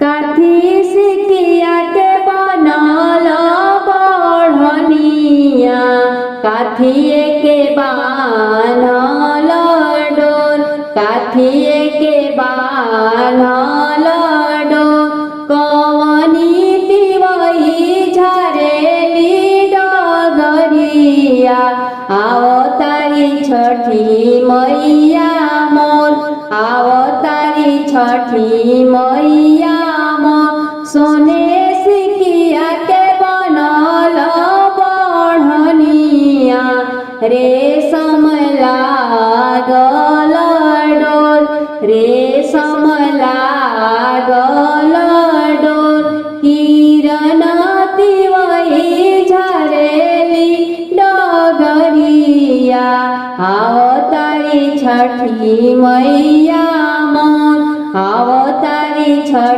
काठी सिकिया के बनल बढ़निया, काठिए के बान्हल डोर, काठिए के बान्हल डोर। कवनी तिवई झरेली डगरिया, आवतारी छठी मैया मोर, आवतारी छठी मैया मोर। सोने सिकिया के बनल बढ़निया, रेशम लागल डोर, रेशम लागल डोर। किरण तिवई झरेली डगरिया, आवतारी छठी मैया मोर, आवतारी छठी।